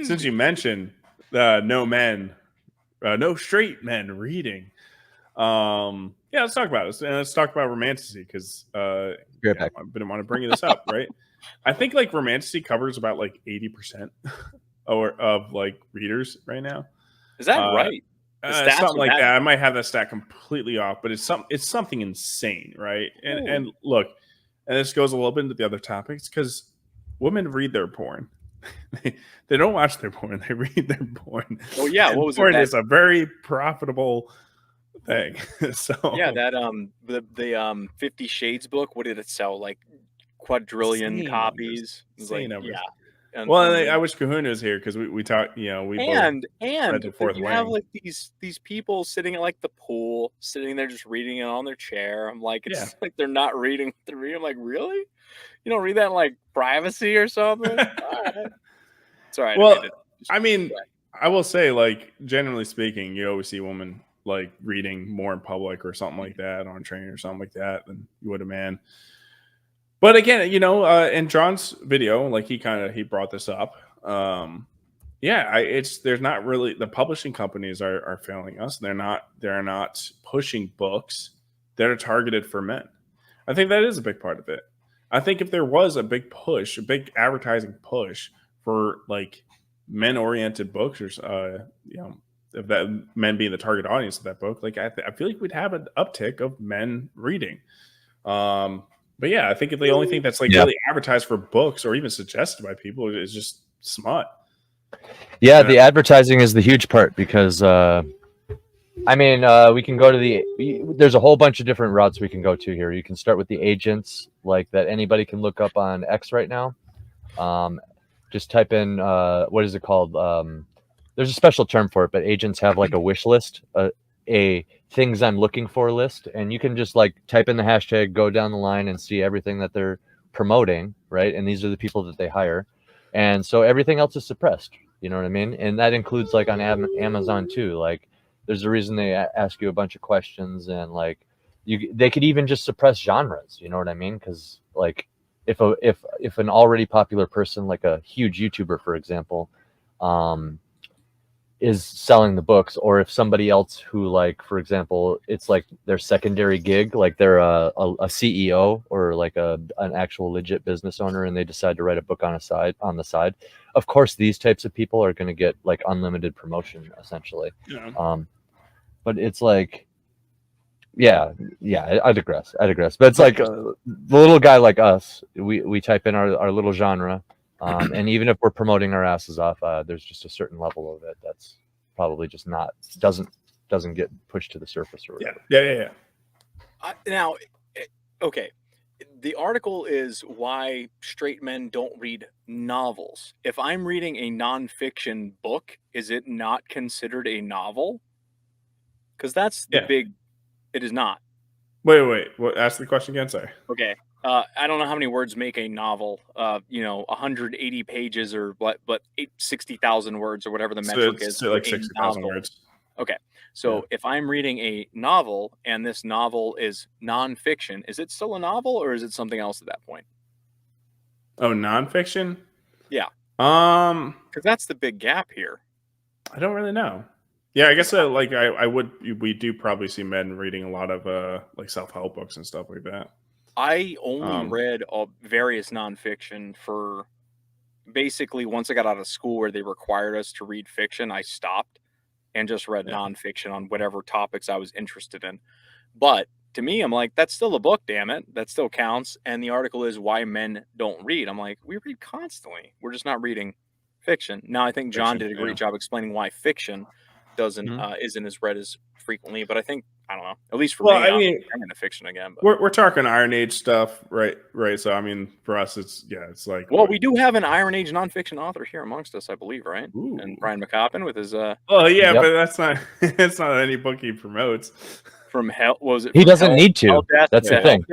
since you mentioned no straight men reading, yeah, let's talk about it. And let's talk about Romantacy because I didn't want to bring this up, right? I think like Romantacy covers about like 80% or of like readers right now. Is that right? Something like that. I might have that stat completely off, but it's something insane, right? And look, and this goes a little bit into the other topics because women read their porn. They don't watch their porn; they read their porn. Oh yeah, and what was porn it? is a very profitable thing. So yeah, that the 50 Shades book. What did it sell? Like quadrillion copies. Insane numbers. Yeah. Well, I wish Kahuna was here because we talked. You know, we and both you have like these people sitting at like the pool, sitting there just reading it on their chair. I'm like, it's like they're not reading what they're reading. I'm like, really? You don't read that in like privacy or something? All right. It's all right. Well, I mean, I will say, like, generally speaking, you always see women like reading more in public or something like that on a train or something like that than you would a man. But again, you know, in John's video, like he brought this up. There's not really, the publishing companies are failing us. They're not pushing books that are targeted for men. I think that is a big part of it. I think if there was a big push, a big advertising push for like men-oriented books, or you know, if that men being the target audience of that book, like I feel like we'd have an uptick of men reading. But yeah, I think if the only thing that's like really advertised for books or even suggested by people is just smut. Yeah, the advertising is the huge part because I mean, we can go to there's a whole bunch of different routes we can go to here. You can start with the agents, like that anybody can look up on X right now. Just type in, what is it called? There's a special term for it, but agents have like a wish list, a things I'm looking for list. And you can just like type in the hashtag, go down the line and see everything that they're promoting, right? And these are the people that they hire. And so everything else is suppressed. You know what I mean? And that includes like on Amazon too. Like, there's a reason they ask you a bunch of questions, and like they could even just suppress genres. You know what I mean? Because like if an already popular person, like a huge YouTuber, for example, is selling the books, or if somebody else who, like, for example, it's like their secondary gig, like they're a CEO or like an actual legit business owner, and they decide to write a book on the side. Of course, these types of people are going to get like unlimited promotion, essentially. Yeah. But it's like, yeah, I digress. But it's like the little guy like us, we type in our little genre. And even if we're promoting our asses off, there's just a certain level of it that's probably just doesn't get pushed to the surface or whatever. Yeah. Now, okay, the article is why straight men don't read novels. If I'm reading a nonfiction book, is it not considered a novel? Because that's the big. It is not. Wait. Ask the question again. Sorry. Okay. I don't know how many words make a novel. 180 pages or what, but 60,000 words or whatever the metric is. So like 60,000 words. Okay. So if I'm reading a novel and this novel is nonfiction, is it still a novel or is it something else at that point? Oh, nonfiction? Yeah. Because that's the big gap here. I don't really know. Yeah, I guess we do probably see men reading a lot of like self-help books and stuff like that. I only read various nonfiction for basically once I got out of school where they required us to read fiction, I stopped and just read nonfiction on whatever topics I was interested in. But to me, I'm like, that's still a book, damn it. That still counts. And the article is why men don't read. I'm like, we read constantly. We're just not reading fiction. Now, I think John did a great job explaining why fiction isn't as read as frequently, but I think, I don't know, at least for me, I'm into fiction again. But. We're talking Iron Age stuff, right? So I mean, for us, it's like. Well, we do have an Iron Age nonfiction author here amongst us, I believe, right? Ooh. And Brian McCoppin with his. Oh yeah, but that's not. It's not any book he promotes. From hell, was it? He doesn't need to. That's the thing.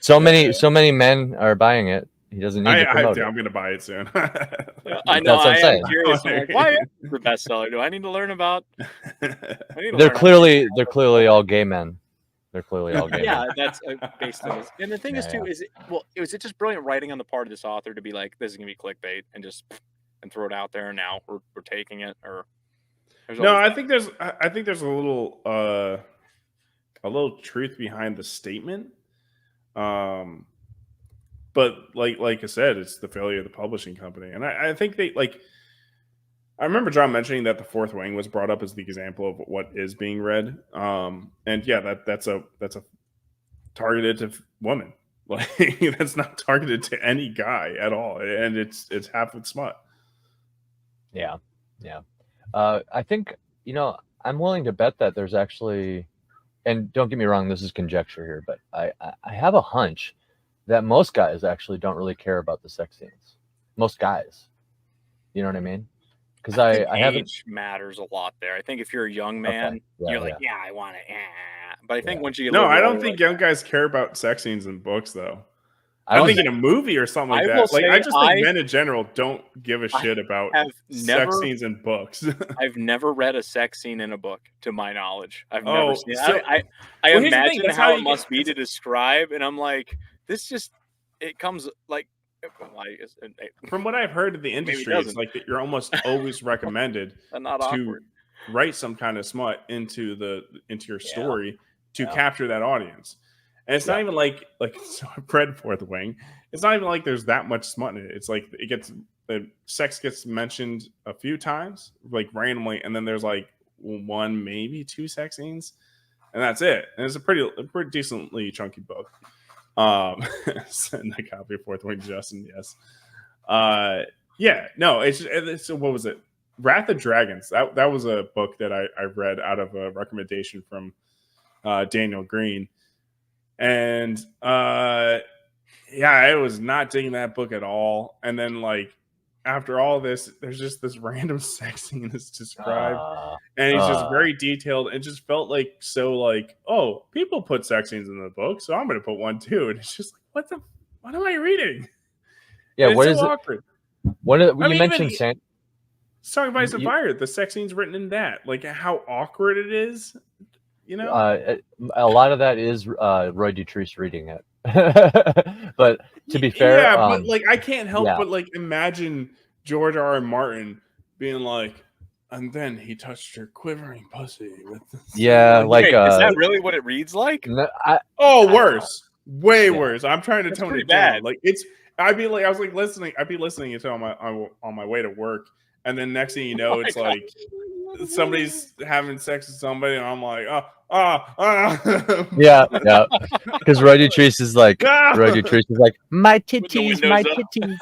So many men are buying it. He doesn't need to promote it. I'm going to buy it soon. I know. I am curious. I'm like, why is it the bestseller? Do I need to learn about? They're clearly all gay men. They're clearly all gay. Yeah, that's based on this. And the thing is, too, is it just brilliant writing on the part of this author to be like, this is going to be clickbait, and and throw it out there, and now we're taking it. Or no, I think there's a little truth behind the statement. But like I said, it's the failure of the publishing company, and I think they like. I remember John mentioning that the Fourth Wing was brought up as the example of what is being read, and yeah, that's a targeted to women. Like that's not targeted to any guy at all, and it's half with smut. Yeah. I think I'm willing to bet that there's actually, and don't get me wrong, this is conjecture here, but I have a hunch that most guys actually don't really care about the sex scenes. Most guys, you know what I mean? Because I haven't. Age matters a lot there. I think if you're a young man, you're like, yeah, I want it. But I think once you get I don't think young guys care about sex scenes in books, though. I think in a movie or something like that. Like I just think men in general don't give a shit about sex scenes in books. I've never read a sex scene in a book, to my knowledge. I've never seen it. I imagine how it must be to describe, and I'm like, this just it comes like. From what I've heard of the industry, it's like that you're almost always recommended to write some kind of smut into your story to capture that audience. And it's not even like so I've read Fourth Wing. It's not even like there's that much smut in it. It's like the sex gets mentioned a few times, like randomly, and then there's like one, maybe two sex scenes, and that's it. And it's a pretty decently chunky book. Send a copy of Fourth Wing to Justin. Yes. It's what was it? Wrath of Dragons. That was a book that I read out of a recommendation from Daniel Green. And I was not digging that book at all. And then like after all this, there's just this random sex scene that's described, and he's just very detailed. And just felt like oh, people put sex scenes in the book, so I'm going to put one too. And it's just like, what am I reading? Yeah, what is so awkward? You mentioned Song of Ice and Fire. The sex scene's written in that. Like how awkward it is. You know, a lot of that is Roy Dutrice reading it. But to be fair, but like I can't help but like imagine George R. R. Martin being like, and then he touched her quivering pussy with this. Yeah, like is that really what it reads like? Worse, way worse. I'm trying to tone it down. Like I'd be listening to on my way to work, and then next thing you know, it's like somebody's having sex with somebody, and I'm like, yeah. Because Roy Dutrice is like, my titties.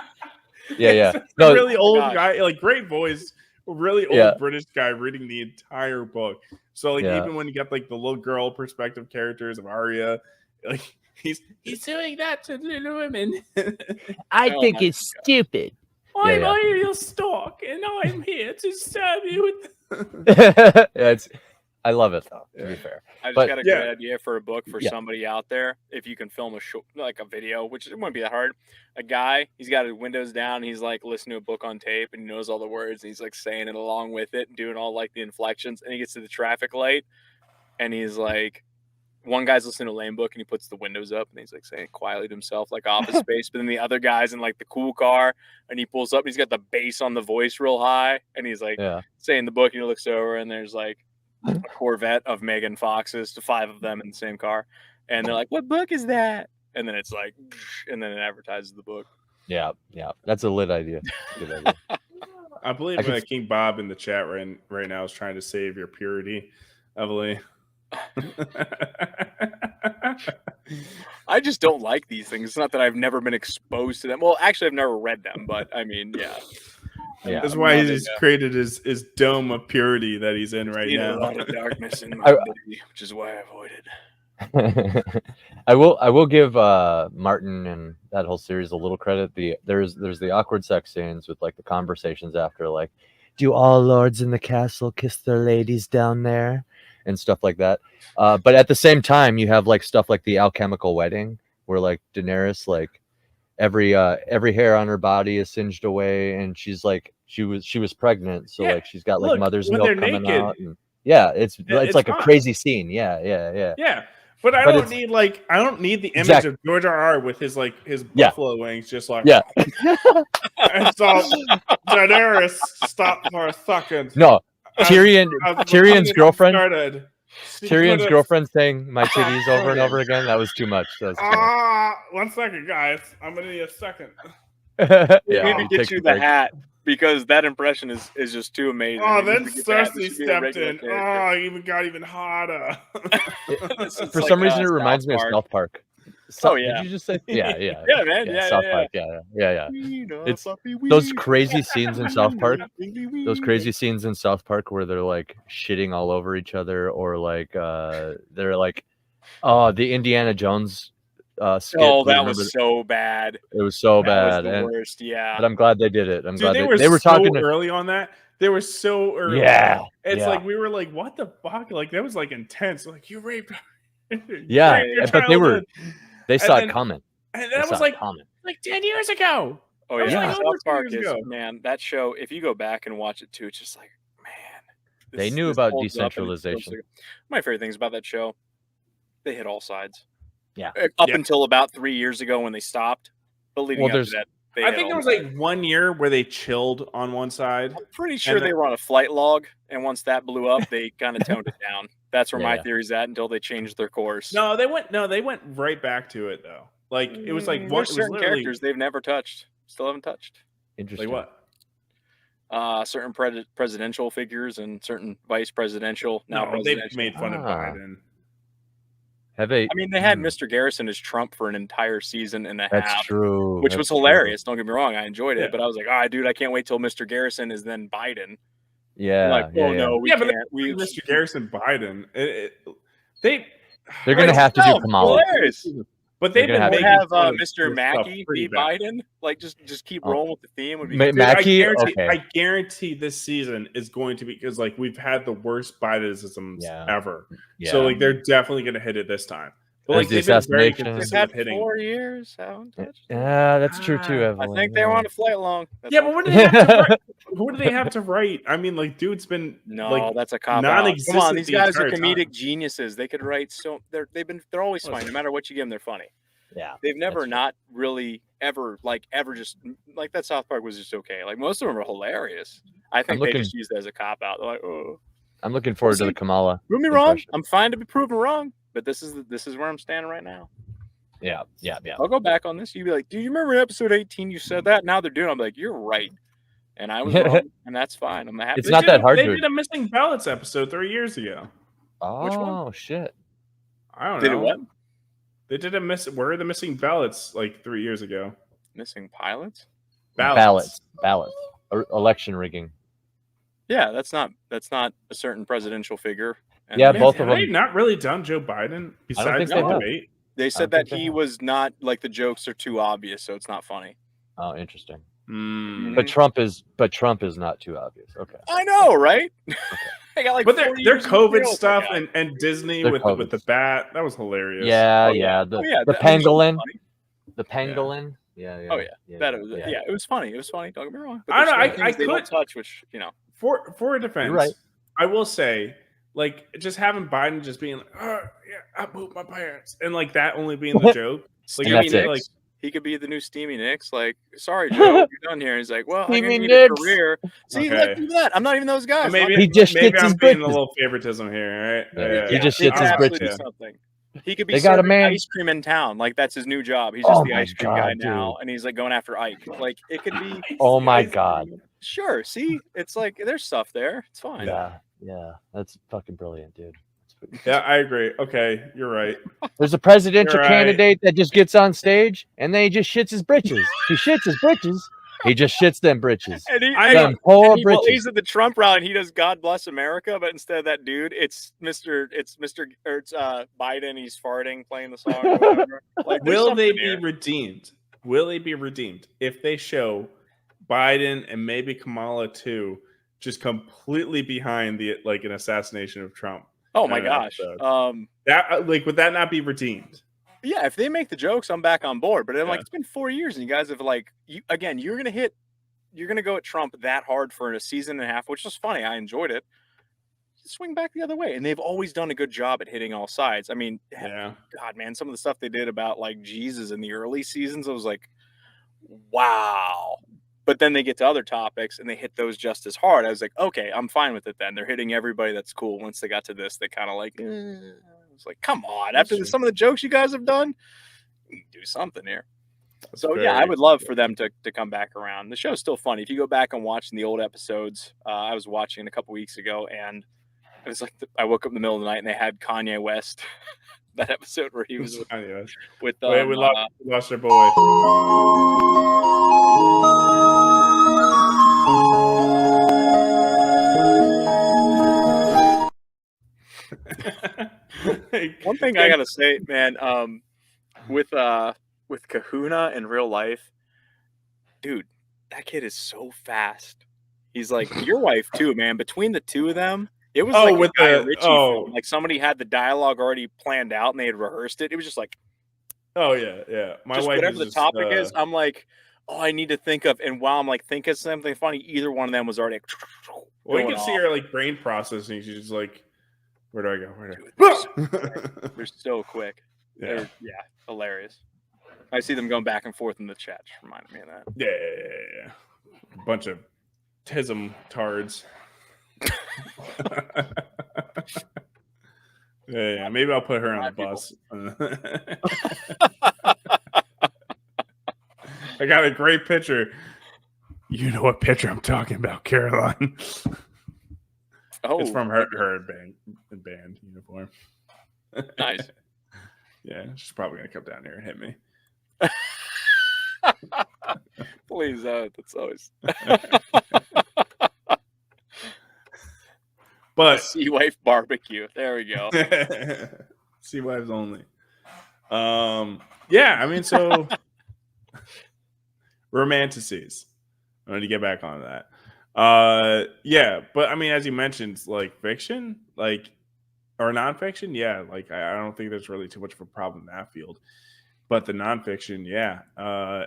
Yeah. No, really old guy, like great voice, really old British guy reading the entire book. So like even when you get like the little girl perspective characters of Arya, like he's doing that to little women. I think it's stupid. I'm Arya Stark, and I'm here to stab you with. I love it though. To be fair, I just got a good idea for a book for somebody out there. If you can film a video, which it wouldn't be that hard. A guy, he's got his windows down. He's like listening to a book on tape, and he knows all the words. And he's like saying it along with it, and doing all like the inflections. And he gets to the traffic light, and he's like, one guy's listening to a Lane book, and he puts the windows up, and he's like saying quietly to himself, like Office Space. But then the other guy's in like the cool car, and he pulls up, and he's got the bass on the voice real high, and he's like saying the book, and he looks over, and there's like a Corvette of Megan Fox's, to 5 of them in the same car, and they're like, "What book is that?" And then it's like, and then it advertises the book. Yeah, that's a lit idea. Good idea. I believe King Bob in the chat right now is trying to save your purity, Emily. I just don't like these things. It's not that I've never been exposed to them. Well, actually, I've never read them, but I mean, that's why he's created his dome of purity that he's in right now. A lot of darkness in my body, which is why I avoided. I will give Martin and that whole series a little credit. There's the awkward sex scenes with like the conversations after, like, do all lords in the castle kiss their ladies down there? And stuff like that. But at the same time, you have like stuff like the alchemical wedding, where like Daenerys, like every hair on her body is singed away, and she's like she was pregnant, so like she's got like mother's milk coming out. And, it's like a crazy scene. Yeah. But I don't need the image of George R.R. with his buffalo wings, just like and so Daenerys stopped for a second. No, Tyrion's girlfriend. Tyrion's girlfriend saying my titties over and over again. That was too much. 1 second, guys. I'm gonna need a second. Maybe get you the hat because that impression is just too amazing. Oh, then Cersei stepped in. Oh, it even got even hotter. For some reason, it reminds me of South Park. Oh yeah, did you just say? Yeah, man. Yeah, South Park. Yeah. It's those crazy scenes in South Park. Those crazy scenes in South Park where they're like shitting all over each other, or like they're like, oh, the Indiana Jones skit. Oh, that was so bad. It was so bad. Was the worst. Yeah, but I'm glad they did it. I'm glad they were talking early on that. They were so early. Yeah, it's like we were like, what the fuck? Like that was like intense. Like you raped. Yeah, but they saw it coming. And that was like 10 years ago. Oh yeah, South Park is, man, that show, if you go back and watch it too, it's just like, man. They knew about decentralization. My favorite things about that show, they hit all sides. Yeah. Up until about 3 years ago when they stopped. But leading up to that, I think there was like 1 year where they chilled on one side. I'm pretty sure they were on a flight log, and once that blew up, they kind of toned it down. That's where my theory's at until they changed their course. No, they went right back to it though. Like it was like there's certain characters they've never touched, still haven't touched. Interesting. Like what? Certain presidential figures and certain vice presidential. They've made fun of Biden. Have they? I mean, they had Mr. Garrison as Trump for an entire season and a half. That's true. Which was hilarious. Don't get me wrong, I enjoyed it, but I was like, dude, I can't wait till Mr. Garrison is then Biden. Yeah. Like, no, we can't. Mr. Garrison Biden. They're gonna have to do Kamala. Hilarious. But they've been have Mr. Mackey be Biden. Like, just keep rolling with the theme. Would be Mackey. I guarantee this season is going to be because like we've had the worst Bidenisms ever. Yeah. So like they're definitely going to hit it this time. But like the they've been very assassination. consistent with hitting. 4 years. Yeah, that's true too. Evelyn. I think they were on a flight long. But what do they have to write? Who do they have to write? I mean, like, dude's been that's a cop out. Come on, these guys are comedic geniuses. They could write they're always funny. No matter what you give them, they're funny. Yeah, they've never not really ever just like that. South Park was just okay. Like most of them are hilarious. I think they just use it as a cop out. They're like, oh. I'm looking forward to the Kamala. Prove me wrong. I'm fine to be proven wrong, but this is where I'm standing right now. Yeah. I'll go back on this. You'd be like, do you remember episode 18? You said that. Now they're doing. I'm like, you're right, and I was wrong, and that's fine. I'm happy. It's not that hard. They did a missing ballots episode 3 years ago. Oh, which one? Shit! I don't know. Did it what? They did where are the missing ballots like 3 years ago? Missing pilots? Ballots. Election rigging. Yeah, that's not a certain presidential figure. And both of them. They not really done Joe Biden besides the debate. They said that he was not like the jokes are too obvious, so it's not funny. Oh, interesting. Mm. But Trump is not too obvious. Okay. I know, right? Okay. I got like but their COVID stuff and Disney with the bat, that was hilarious. Yeah. The pangolin. The pangolin. Yeah. Oh yeah. It was funny. It was funny. Don't get me wrong. But I know. I could touch, which for a defense, you're right. I will say, like, just having Biden just being like, oh yeah, I moved my pants, and like that only being the joke. Like, he could be the new Steamy Nicks. Like, sorry, Joe, you're done here. He's like, well, Steamy I'm gonna need a career. See, okay. look at that. I'm not even those guys. Maybe he just maybe shits I'm his being britches. a little favoritism here, right? Yeah. He just shits his britches. He could be serving ice cream in town. Like, that's his new job. He's just the ice cream guy now, and he's like going after Ike. Like, it could be. Oh my God. Sure. See, it's like there's stuff there. It's fine. Yeah. That's fucking brilliant, dude. Yeah, I agree. Okay, you're right. There's a presidential candidate that just gets on stage and then he just shits his britches. He shits his britches. He just shits them britches. And he's at the Trump rally and he does "God Bless America," but instead of that dude, it's Biden. He's farting, playing the song. Or whatever. Like, will they be redeemed? Will they be redeemed if they show Biden and maybe Kamala too, just completely behind an assassination of Trump? Oh my gosh! That would that not be redeemed? Yeah, if they make the jokes, I'm back on board. But I'm like, it's been 4 years, and you guys have you're gonna go at Trump that hard for a season and a half, which was funny. I enjoyed it. swing back the other way. And they've always done a good job at hitting all sides. I mean, Yeah. God, man, some of the stuff they did about like Jesus in the early seasons, I was like, wow. But then they get to other topics and they hit those just as hard. I was like, okay, I'm fine with it then. They're hitting everybody. That's cool. Once they got to this, they kind of like, I was like, come on. That's After true. some of the jokes you guys have done, you can do something here. That's So yeah, I very would love good. for them to come back around. The show's still funny. If you go back and watch the old episodes, I was watching a couple weeks ago, and it was like I woke up in the middle of the night and they had Kanye West, that episode where he was Anyways. with Wait, we lost our boy. one thing I gotta say, man, with Kahuna in real life, dude, that kid is so fast. He's like your wife too, man. Between the two of them, it was like with a Guy the Ritchie film. Like somebody had the dialogue already planned out and they had rehearsed it. It was just like, oh yeah. My just wife whatever is the just, topic is, I'm like, oh, I need to think of. And while I'm like thinking of something funny, either one of them was already. well, you going can see off. her like brain processing. She's just like, where do I go? Where do Dude, I they're so quick. Yeah. Yeah, hilarious. I see them going back and forth in the chat. Just reminded me of that. Yeah. Bunch of tism tards. Yeah. Maybe I'll put her on the bus. I got a great picture. You know what picture I'm talking about, Caroline? Oh, it's from her band uniform. Nice. Yeah, she's probably gonna come down here and hit me. Please, that's always. But Sea Wife Barbecue. There we go. Sea Wives only. Yeah, I mean, so Romantacies. I need to get back on that. Yeah, but I mean, as you mentioned, like fiction, like or nonfiction, yeah, like I don't think there's really too much of a problem in that field. But the nonfiction, yeah,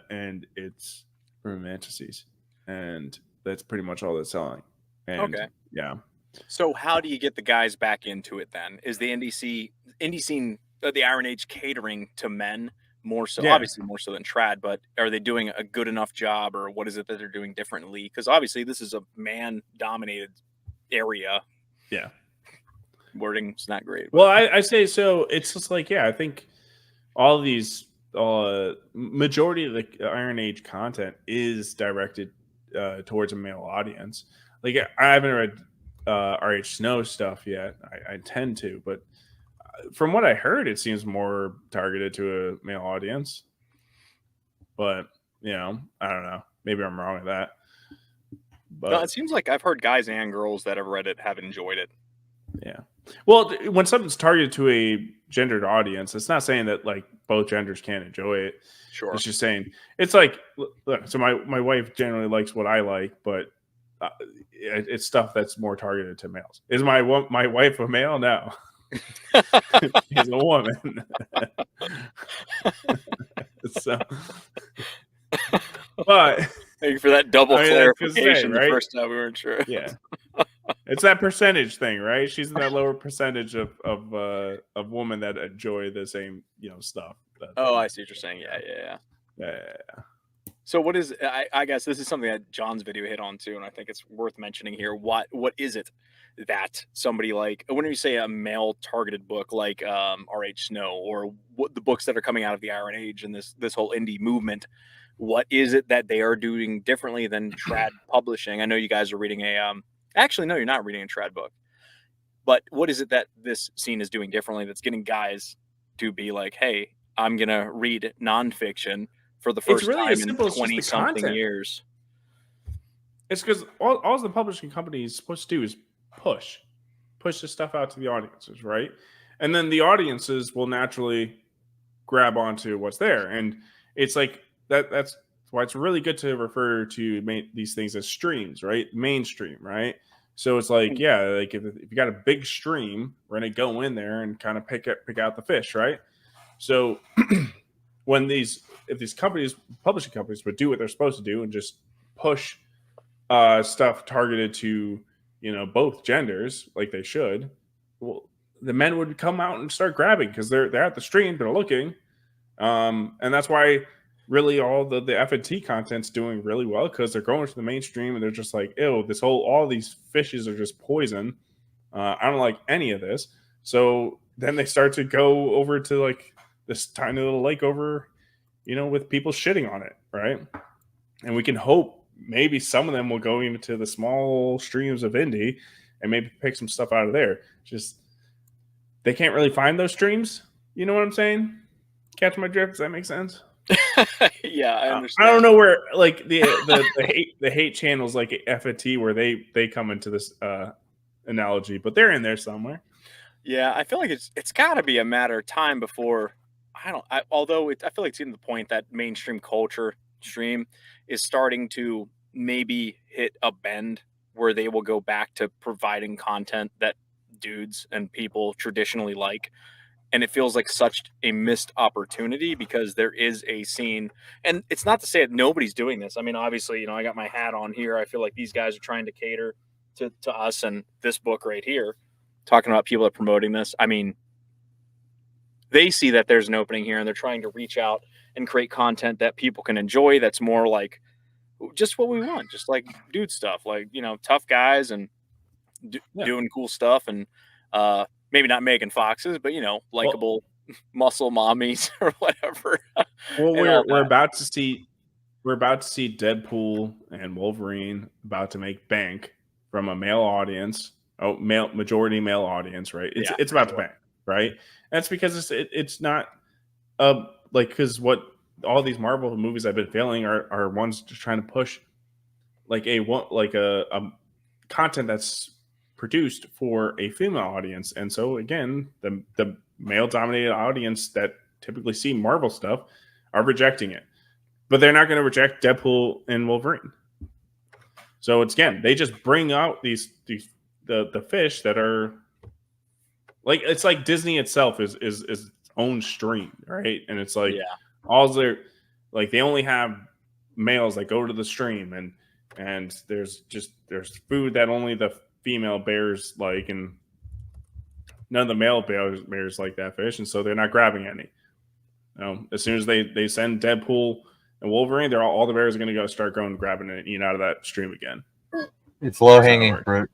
and it's Romanticities, and that's pretty much all that's selling. And, Okay. Yeah. So how do you get the guys back into it then? Is the indie scene, the Iron Age catering to men more so? Yeah. Obviously more so than trad, but are they doing a good enough job, or what is it that they're doing differently? Because obviously this is a man-dominated area. Yeah. Wording's not great. Well, I say so. It's just like, yeah, I think all of these majority of the Iron Age content is directed towards a male audience. Like I haven't read RH Snow stuff yet. I intend to, but from what I heard, it seems more targeted to a male audience. But I don't know. Maybe I'm wrong with that. But no, it seems like I've heard guys and girls that have read it have enjoyed it. Yeah. Well, when something's targeted to a gendered audience, it's not saying that like both genders can't enjoy it. Sure. It's just saying it's like, look, so my wife generally likes what I like, but it's stuff that's more targeted to males. Is my wife a male? No. She's a woman. So, but thank you for that double clarification. Right? The first time we weren't sure. Yeah. It's that percentage thing, right? She's in that lower percentage of women that enjoy the same, stuff. I see what you're saying. Yeah. So what is? I guess this is something that John's video hit on too, and I think it's worth mentioning here. What is it that somebody like when you say a male targeted book like R.H. Snow or what the books that are coming out of the Iron Age and this whole indie movement? What is it that they are doing differently than trad publishing? I know you guys are reading a Actually, no, you're not reading a trad book. But what is it that this scene is doing differently that's getting guys to be like, hey, I'm going to read nonfiction for the first time in 20-something years? It's because all the publishing company is supposed to do is push this stuff out to the audiences, right? And then the audiences will naturally grab onto what's there. And it's like that's why it's really good to refer to these things as streams, right? Mainstream, right? So it's like, yeah, like if you got a big stream, we're gonna go in there and kind of pick out the fish, right? So if these publishing companies would do what they're supposed to do and just push stuff targeted to both genders like they should, well, the men would come out and start grabbing because they're at the stream, they're looking, and that's why really all the F&T content's doing really well, because they're going to the mainstream and they're just like, ew, all these fishes are just poison. I don't like any of this. So then they start to go over to like this tiny little lake over, with people shitting on it, right? And we can hope maybe some of them will go into the small streams of indie and maybe pick some stuff out of there. Just they can't really find those streams. You know what I'm saying? Catch my drift? Does that make sense? Yeah, I understand. I don't know where like the hate channels like F&T where they come into this analogy, but they're in there somewhere. Yeah, I feel like it's got to be a matter of time before I feel like it's getting to the point that mainstream culture stream is starting to maybe hit a bend where they will go back to providing content that dudes and people traditionally like. And it feels like such a missed opportunity because there is a scene, and it's not to say that nobody's doing this. I mean, obviously, I got my hat on here. I feel like these guys are trying to cater to us and this book right here, talking about people that are promoting this. I mean, they see that there's an opening here and they're trying to reach out and create content that people can enjoy. That's more like just what we want, just like dude stuff, like, tough guys and doing cool stuff. And, maybe not Megan Foxes, but likable muscle mommies or whatever. Well, we're about to see Deadpool and Wolverine about to make bank from a male audience. Majority male audience, right? It's about to bank, right? That's because it's not because what all these Marvel movies I've been failing are ones just trying to push like a content that's produced for a female audience. And so again, the male dominated audience that typically see Marvel stuff are rejecting it, but they're not going to reject Deadpool and Wolverine. So they just bring out the fish that are like, it's like Disney itself is its own stream, right? And it's like all they're like, they only have males that go to the stream, and there's food that only the female bears like, and none of the male bears like that fish, and so they're not grabbing any. As soon as they send Deadpool and Wolverine, all the bears are going to go start going and grabbing it and eating out of that stream again. It's low hanging fruit.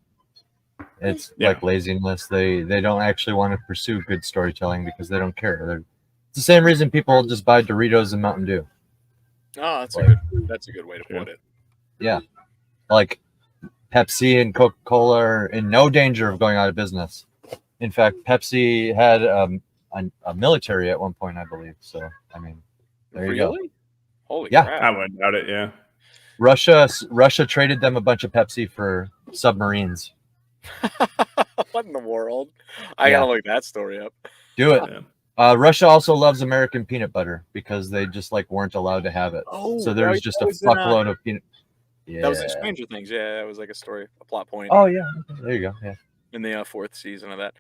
It's like laziness. They don't actually want to pursue good storytelling because they don't care. It's the same reason people just buy Doritos and Mountain Dew. Oh, that's a good way to put it. Yeah, like Pepsi and Coca-Cola are in no danger of going out of business. In fact, Pepsi had a military at one point, I believe. So, I mean, there you go. Holy crap. I wouldn't doubt it, yeah. Russia traded them a bunch of Pepsi for submarines. What in the world? I gotta look that story up. Do it. Russia also loves American peanut butter because they just weren't allowed to have it. Oh, so there's just a fuckload of peanut. Yeah. That was in Stranger Things. Yeah, that was like a story, a plot point. Oh yeah, there you go. Yeah. In the fourth season of that.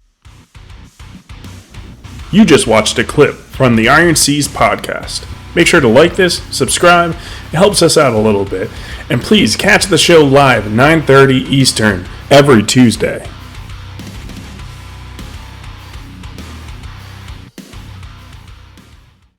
You just watched a clip from the Iron Seas podcast. Make sure to like this, subscribe. It helps us out a little bit. And please catch the show live at 9:30 Eastern every Tuesday.